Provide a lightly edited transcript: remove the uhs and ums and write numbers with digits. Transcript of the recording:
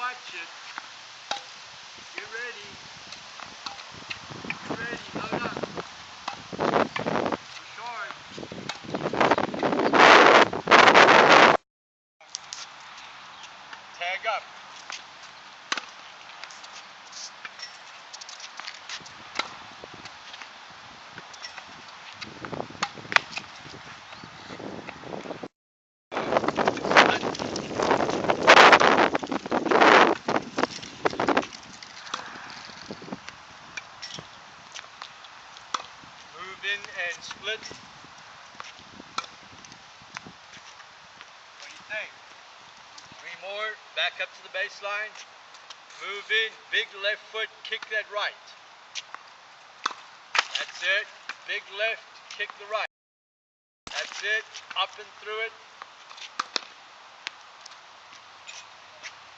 watch it. Get ready. Get ready. Load up. For short. Tag up. Move in and split. What do you think? 3 more, back up to the baseline. Move in, big left foot, kick that right. That's it. Big left, kick the right. That's it. Up and through it.